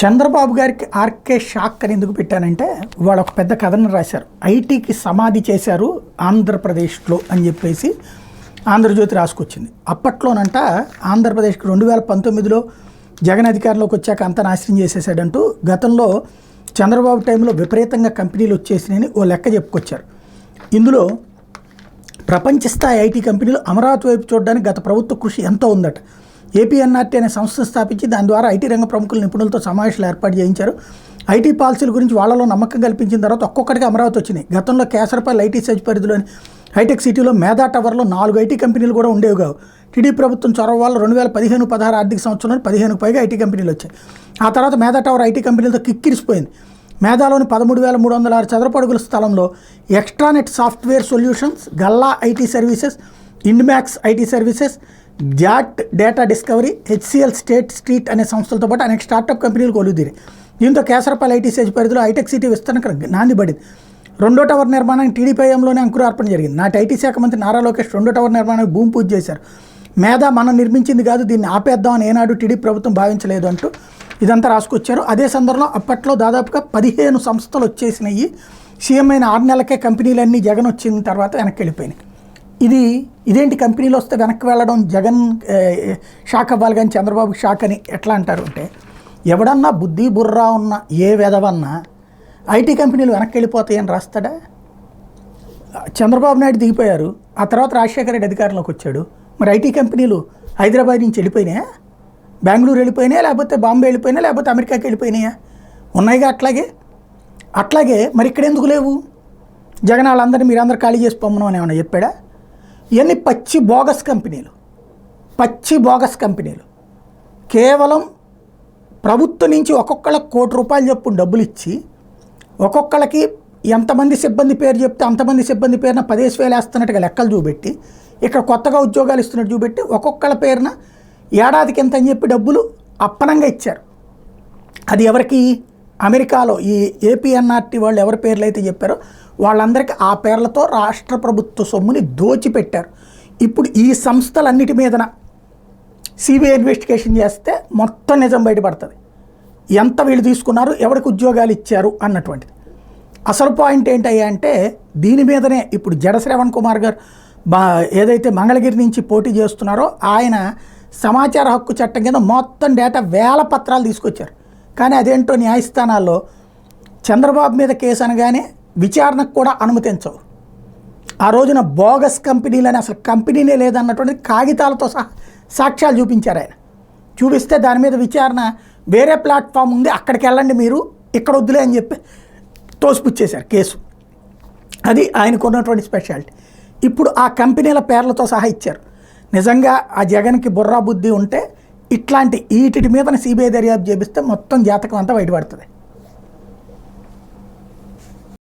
చంద్రబాబు గారికి RK shock అని ఎందుకు పెట్టానంటే వాళ్ళు ఒక పెద్ద కథను రాశారు. ఐటీకి సమాధి చేశారు ఆంధ్రప్రదేశ్లో అని చెప్పేసి ఆంధ్రజ్యోతి రాసుకొచ్చింది. అప్పట్లోనంట ఆంధ్రప్రదేశ్కి 2019లో జగన్ అధికారంలోకి వచ్చాక అంత నాశనం చేసేసాడంటూ గతంలో చంద్రబాబు టైంలో విపరీతంగా కంపెనీలు వచ్చేసినాయని ఓ లెక్క చెప్పుకొచ్చారు. ఇందులో ప్రపంచ స్థాయి ఐటీ కంపెనీలు అమరావతి వైపు చూడడానికి గత ప్రభుత్వ కృషి ఎంతో ఉందట. ఏపీఎన్ఆర్టీ అనే సంస్థ స్థాపించి దాని ద్వారా ఐటీ రంగ ప్రముఖుల నిపుణులతో సమావేశాలు ఏర్పాటు చేయించారు. ఐటీ పాలసీల గురించి వాళ్ళలో నమ్మకం కల్పించిన తర్వాత ఒక్కొక్కటిగా అమరావతి వచ్చినాయి. గతంలో కేసరపల్లి ఐటీ సర్చ్ పరిధిలోని హైటెక్ సిటీలో మేధా టవర్లో 4 ఐటీ కంపెనీలు కూడా ఉండేవి కావు. టీడీపీ ప్రభుత్వం చొరవ వల్ల 2015-16 ఆర్థిక సంవత్సరంలో 15కు పైగా ఐటీ కంపెనీలు వచ్చాయి. ఆ తర్వాత మేధా టవర్ ఐటీ కంపెనీలతో కిక్కిరిసిపోయింది. మేధాలోని 13,306 చదరపు అడుగుల స్థలంలో extranet software solutions, Galla IT services, Indmax IT services, జాట్ data discovery, HCL state street అనే సంస్థలతో పాటు అనేక స్టార్టప్ కంపెనీలు కొలుదీరాయి. దీంతో కేసరపల్లి ఐటీ సెజ్ పరిధిలో హైటెక్ సిటీ విస్తరణకు నాంది పడింది. 2వ టవర్ నిర్మాణానికి టీడీపీ హయాంలోనే అంకురార్పణ జరిగింది. నాటి ఐటీ శాఖ మంత్రి నారా లోకేష్ 2వ టవర్ నిర్మాణానికి భూమి పూజ చేశారు. మేధా మనం నిర్మించింది కాదు, దీన్ని ఆపేద్దామని ఏనాడు టీడీపీ ప్రభుత్వం భావించలేదు అంటూ ఇదంతా రాసుకొచ్చారు. అదే సందర్భంలో అప్పట్లో దాదాపుగా 15 సంస్థలు వచ్చేసినాయి. సీఎం అయిన 6 నెలలకే కంపెనీలన్నీ జగన్ వచ్చిన తర్వాత వెనక్కి వెళ్ళిపోయినాయి. ఇదేంటి కంపెనీలు వస్తే వెనక్కి వెళ్ళడం, జగన్ షాక్ అవ్వాలి కానీ చంద్రబాబుకి షాక్ అని ఎట్లా అంటారు అంటే, ఎవడన్నా బుద్ధి బుర్రా ఉన్న ఏ వెధవన్నా ఐటీ కంపెనీలు వెనక్కి వెళ్ళిపోతాయని రాస్తాడా? చంద్రబాబు నాయుడు దిగిపోయారు, ఆ తర్వాత రాజశేఖర రెడ్డి అధికారంలోకి వచ్చాడు. మరి ఐటీ కంపెనీలు హైదరాబాద్ నుంచి వెళ్ళిపోయినాయా, బెంగళూరు వెళ్ళిపోయినాయా, లేకపోతే బాంబే వెళ్ళిపోయినాయా, లేకపోతే అమెరికాకి వెళ్ళిపోయినాయా? ఉన్నాయిగా. అట్లాగే మరి ఇక్కడ ఎందుకు లేవు? జగన్ వాళ్ళందరినీ మీరందరూ ఖాళీ చేసి పొమ్మను అని ఏమన్నా చెప్పాడా? ఇవన్నీ పచ్చి బోగస్ కంపెనీలు. కేవలం ప్రభుత్వం నుంచి ఒక్కొక్కళ్ళకి ₹1 కోటి చొప్పున డబ్బులు ఇచ్చి, ఒక్కొక్కళ్ళకి ఎంతమంది సిబ్బంది పేరు చెప్తే అంతమంది సిబ్బంది పేరున 10,000 వేస్తున్నట్టుగా లెక్కలు చూపెట్టి, ఇక్కడ కొత్తగా ఉద్యోగాలు ఇస్తున్నట్టు చూపెట్టి, ఒక్కొక్కళ్ళ పేరున ఏడాదికి ఎంత అని చెప్పి డబ్బులు అప్పనంగా ఇచ్చారు. అది ఎవరికి? అమెరికాలో ఈ ఏపీఎన్ఆర్టీ వాళ్ళు ఎవరి పేర్లు అయితే చెప్పారో వాళ్ళందరికీ ఆ పేర్లతో రాష్ట్ర ప్రభుత్వ సొమ్ముని దోచిపెట్టారు. ఇప్పుడు ఈ సంస్థలన్నిటి మీదన సిబిఐ ఇన్వెస్టిగేషన్ చేస్తే మొత్తం నిజం బయటపడుతుంది. ఎంత వీళ్ళు తీసుకున్నారు, ఎవరికి ఉద్యోగాలు ఇచ్చారు అన్నటువంటిది. అసలు పాయింట్ ఏంటయ్యా అంటే, దీని మీదనే ఇప్పుడు జడ శ్రవణ్ కుమార్ గారు ఏదైతే మంగళగిరి నుంచి పోటీ చేస్తున్నారో ఆయన సమాచార హక్కు చట్టం కింద మొత్తం డేటా 1000 పత్రాలు తీసుకొచ్చారు. కానీ అదేంటో న్యాయస్థానాల్లో చంద్రబాబు మీద కేసు అనగానే విచారణకు కూడా అనుమతించవు. ఆ రోజున బోగస్ కంపెనీలని అసలు కంపెనీనే లేదన్నటువంటి కాగితాలతో సహా సాక్ష్యాలు చూపించారు. ఆయన చూపిస్తే దాని మీద విచారణ వేరే ప్లాట్ఫామ్ ఉంది, అక్కడికి వెళ్ళండి మీరు, ఇక్కడ వద్దులే అని చెప్పి తోసిపుచ్చేశారు కేసు. అది ఆయనకు ఉన్నటువంటి స్పెషాలిటీ. ఇప్పుడు ఆ కంపెనీల పేర్లతో సహా ఇచ్చారు. నిజంగా ఆ జగన్కి బుర్రా బుద్ధి ఉంటే వీటి మీదన సిబిఐ దర్యాప్తు చేపిస్తే మొత్తం జాతకం అంతా బయటపడుతుంది.